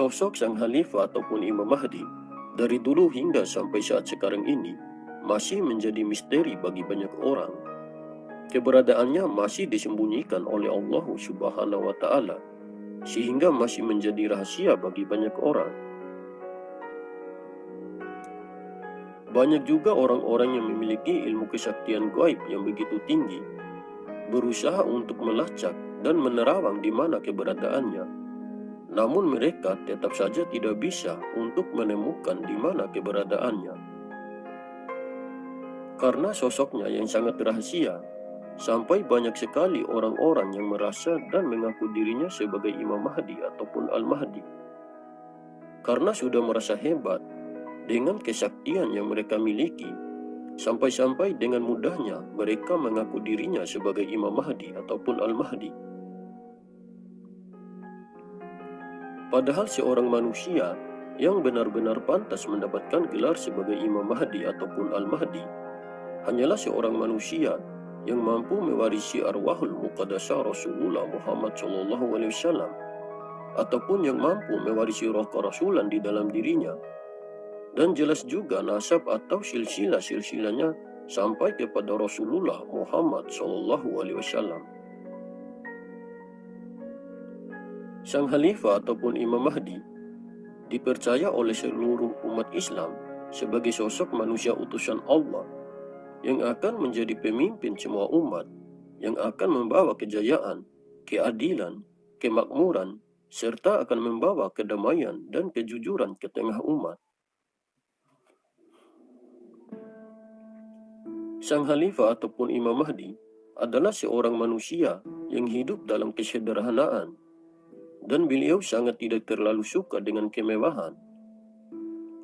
Sosok sang Khalifah ataupun Imam Mahdi dari dulu hingga sampai saat sekarang ini masih menjadi misteri bagi banyak orang. Keberadaannya masih disembunyikan oleh Allah Subhanahu wa Ta'ala, sehingga masih menjadi rahasia bagi banyak orang. Banyak juga orang-orang yang memiliki ilmu kesaktian gaib yang begitu tinggi, berusaha untuk melacak dan menerawang di mana keberadaannya. Namun mereka tetap saja tidak bisa untuk menemukan di mana keberadaannya. Karena sosoknya yang sangat rahasia, sampai banyak sekali orang-orang yang merasa dan mengaku dirinya sebagai Imam Mahdi ataupun Al-Mahdi. Karena sudah merasa hebat dengan kesaktian yang mereka miliki, sampai-sampai dengan mudahnya mereka mengaku dirinya sebagai Imam Mahdi ataupun Al-Mahdi. Padahal seorang manusia yang benar-benar pantas mendapatkan gelar sebagai Imam Mahdi ataupun Al-Mahdi hanyalah seorang manusia yang mampu mewarisi arwahul muqaddasah Rasulullah Muhammad SAW, ataupun yang mampu mewarisi roh kerasulan di dalam dirinya, dan jelas juga nasab atau silsilah-silsilahnya sampai kepada Rasulullah Muhammad SAW. Sang Khalifah ataupun Imam Mahdi dipercaya oleh seluruh umat Islam sebagai sosok manusia utusan Allah yang akan menjadi pemimpin semua umat, yang akan membawa kejayaan, keadilan, kemakmuran, serta akan membawa kedamaian dan kejujuran ke tengah umat. Sang Khalifah ataupun Imam Mahdi adalah seorang manusia yang hidup dalam kesederhanaan, dan beliau sangat tidak terlalu suka dengan kemewahan.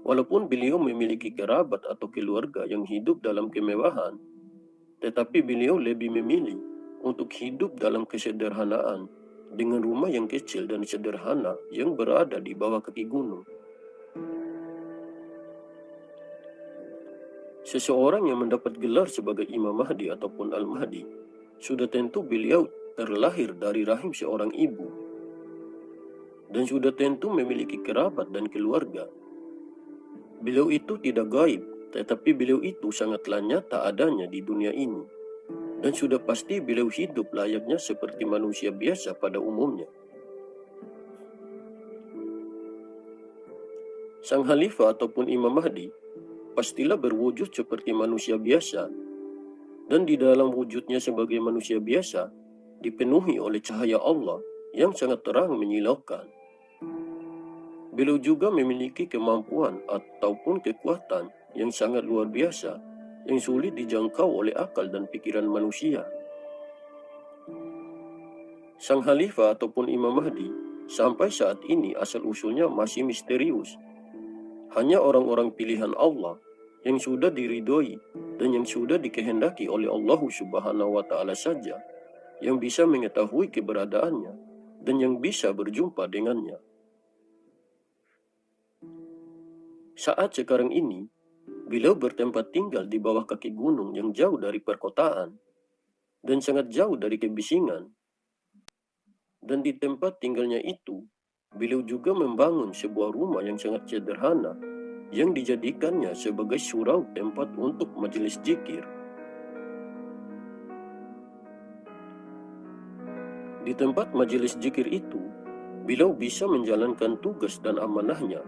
Walaupun beliau memiliki kerabat atau keluarga yang hidup dalam kemewahan, tetapi beliau lebih memilih untuk hidup dalam kesederhanaan dengan rumah yang kecil dan sederhana yang berada di bawah kaki gunung. Seseorang yang mendapat gelar sebagai Imam Mahdi ataupun Al-Mahdi, sudah tentu beliau terlahir dari rahim seorang ibu, dan sudah tentu memiliki kerabat dan keluarga. Beliau itu tidak gaib, tetapi beliau itu sangatlah nyata adanya di dunia ini. Dan sudah pasti beliau hidup layaknya seperti manusia biasa pada umumnya. Sang Khalifah ataupun Imam Mahdi pastilah berwujud seperti manusia biasa, dan di dalam wujudnya sebagai manusia biasa dipenuhi oleh cahaya Allah yang sangat terang menyilaukan. Beliau juga memiliki kemampuan ataupun kekuatan yang sangat luar biasa, yang sulit dijangkau oleh akal dan pikiran manusia. Sang Khalifah ataupun Imam Mahdi sampai saat ini asal-usulnya masih misterius. Hanya orang-orang pilihan Allah yang sudah diridhoi dan yang sudah dikehendaki oleh Allah Subhanahu wa Ta'ala saja yang bisa mengetahui keberadaannya dan yang bisa berjumpa dengannya. Saat sekarang ini, beliau bertempat tinggal di bawah kaki gunung yang jauh dari perkotaan dan sangat jauh dari kebisingan. Dan di tempat tinggalnya itu, beliau juga membangun sebuah rumah yang sangat sederhana yang dijadikannya sebagai surau tempat untuk majelis zikir. Di tempat majelis zikir itu, beliau bisa menjalankan tugas dan amanahnya.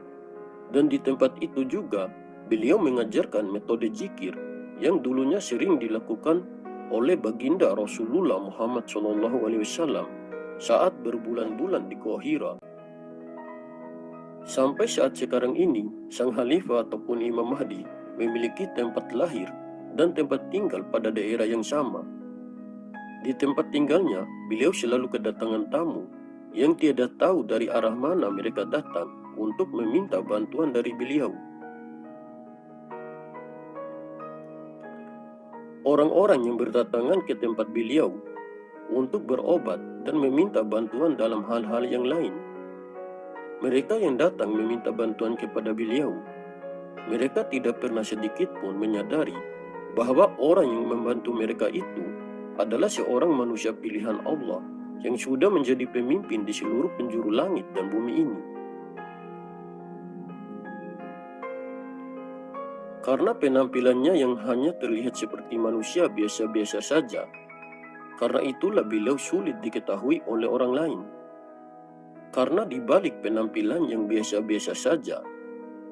Dan di tempat itu juga beliau mengajarkan metode zikir yang dulunya sering dilakukan oleh baginda Rasulullah Muhammad SAW saat berbulan-bulan di Gua Hira. Sampai saat sekarang ini, sang Khalifah ataupun Imam Mahdi memiliki tempat lahir dan tempat tinggal pada daerah yang sama. Di tempat tinggalnya, beliau selalu kedatangan tamu yang tiada tahu dari arah mana mereka datang untuk meminta bantuan dari beliau. Orang-orang yang berdatangan ke tempat beliau untuk berobat dan meminta bantuan dalam hal-hal yang lain. Mereka yang datang meminta bantuan kepada beliau, mereka tidak pernah sedikit pun menyadari bahwa orang yang membantu mereka itu adalah seorang manusia pilihan Allah yang sudah menjadi pemimpin di seluruh penjuru langit dan bumi ini. Karena penampilannya yang hanya terlihat seperti manusia biasa-biasa saja, karena itulah beliau sulit diketahui oleh orang lain. Karena di balik penampilan yang biasa-biasa saja,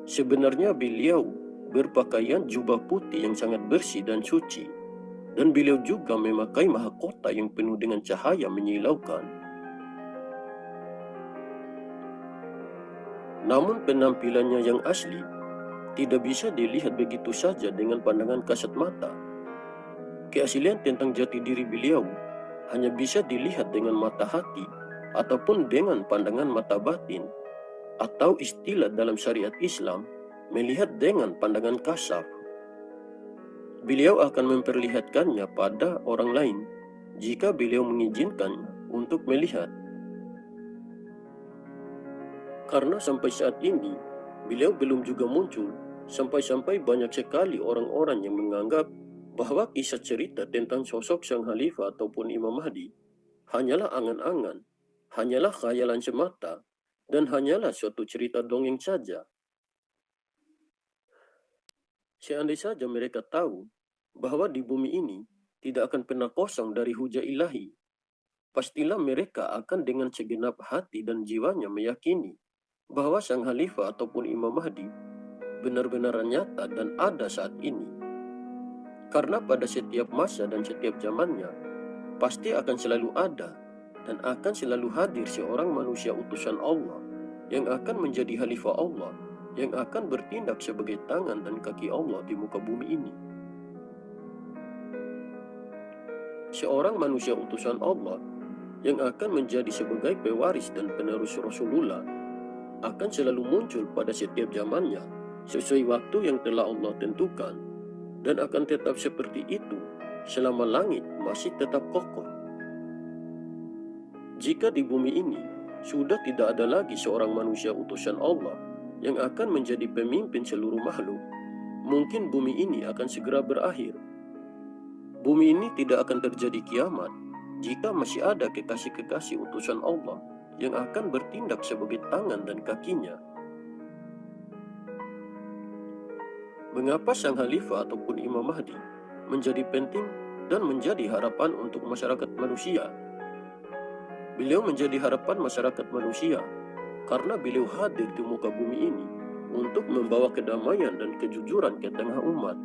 sebenarnya beliau berpakaian jubah putih yang sangat bersih dan suci, dan beliau juga memakai mahkota yang penuh dengan cahaya menyilaukan. Namun penampilannya yang asli tidak bisa dilihat begitu saja dengan pandangan kasat mata. Keaslian tentang jati diri beliau hanya bisa dilihat dengan mata hati ataupun dengan pandangan mata batin, atau istilah dalam syariat Islam, melihat dengan pandangan kasar. Beliau akan memperlihatkannya pada orang lain jika beliau mengizinkannya untuk melihat. Karena sampai saat ini, beliau belum juga muncul, sampai-sampai banyak sekali orang-orang yang menganggap bahwa kisah cerita tentang sosok sang khalifah ataupun Imam Mahdi hanyalah angan-angan, hanyalah khayalan semata, dan hanyalah suatu cerita dongeng saja. Seandainya saja mereka tahu bahwa di bumi ini tidak akan pernah kosong dari hujah ilahi, pastilah mereka akan dengan segenap hati dan jiwanya meyakini bahwa sang khalifah ataupun Imam Mahdi benar-benar nyata dan ada saat ini. Karena pada setiap masa dan setiap zamannya, pasti akan selalu ada dan akan selalu hadir seorang manusia utusan Allah yang akan menjadi khalifah Allah, yang akan bertindak sebagai tangan dan kaki Allah di muka bumi ini. Seorang manusia utusan Allah yang akan menjadi sebagai pewaris dan penerus Rasulullah akan selalu muncul pada setiap zamannya sesuai waktu yang telah Allah tentukan, dan akan tetap seperti itu selama langit masih tetap kokoh. Jika di bumi ini sudah tidak ada lagi seorang manusia utusan Allah yang akan menjadi pemimpin seluruh makhluk, mungkin bumi ini akan segera berakhir. Bumi ini tidak akan terjadi kiamat jika masih ada kekasih-kekasih utusan Allah yang akan bertindak sebagai tangan dan kakinya. Mengapa sang khalifah ataupun Imam Mahdi menjadi penting dan menjadi harapan untuk masyarakat manusia? Beliau menjadi harapan masyarakat manusia karena beliau hadir di muka bumi ini untuk membawa kedamaian dan kejujuran ke tengah umat.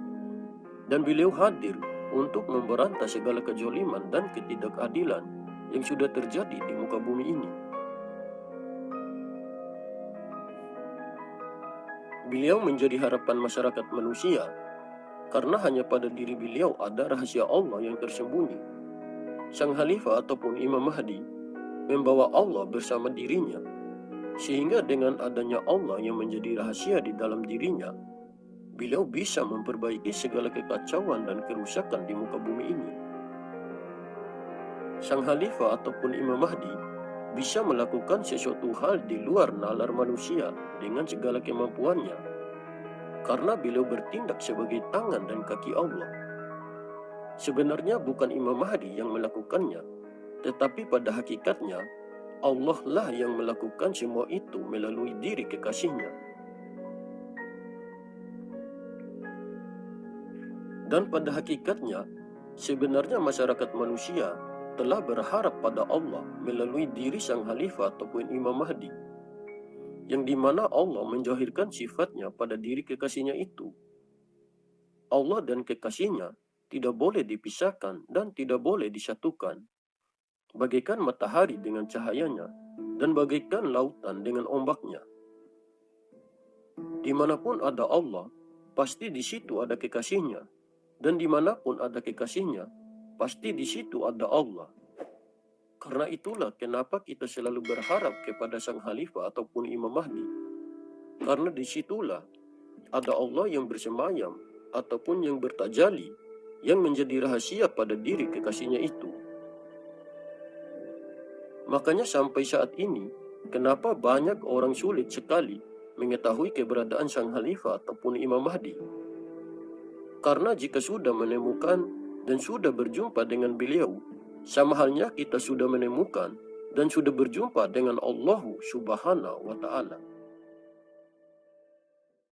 Dan beliau hadir untuk memberantas segala kezaliman dan ketidakadilan yang sudah terjadi di muka bumi ini. Beliau menjadi harapan masyarakat manusia karena hanya pada diri beliau ada rahasia Allah yang tersembunyi. Sang khalifah ataupun Imam Mahdi membawa Allah bersama dirinya, sehingga dengan adanya Allah yang menjadi rahasia di dalam dirinya, beliau bisa memperbaiki segala kekacauan dan kerusakan di muka bumi ini. Sang khalifah ataupun Imam Mahdi bisa melakukan sesuatu hal di luar nalar manusia dengan segala kemampuannya, karena beliau bertindak sebagai tangan dan kaki Allah. Sebenarnya bukan Imam Mahdi yang melakukannya, tetapi pada hakikatnya Allah lah yang melakukan semua itu melalui diri kekasihnya. Dan pada hakikatnya, sebenarnya masyarakat manusia telah berharap pada Allah melalui diri sang khalifah ataupun Imam Mahdi, yang dimana Allah menjahirkan sifatnya pada diri kekasihnya itu. Allah dan kekasihnya tidak boleh dipisahkan dan tidak boleh disatukan. Bagaikan matahari dengan cahayanya dan bagaikan lautan dengan ombaknya. Dimanapun ada Allah, pasti di situ ada kekasihnya. Dan dimanapun ada kekasihnya, pasti di situ ada Allah. Karena itulah kenapa kita selalu berharap kepada sang khalifah ataupun Imam Mahdi. Karena disitulah ada Allah yang bersemayam ataupun yang bertajali, yang menjadi rahasia pada diri kekasihnya itu. Makanya sampai saat ini, kenapa banyak orang sulit sekali mengetahui keberadaan sang khalifah ataupun Imam Mahdi? Karena jika sudah menemukan dan sudah berjumpa dengan beliau, sama halnya kita sudah menemukan dan sudah berjumpa dengan Allah Subhanahu wa Ta'ala.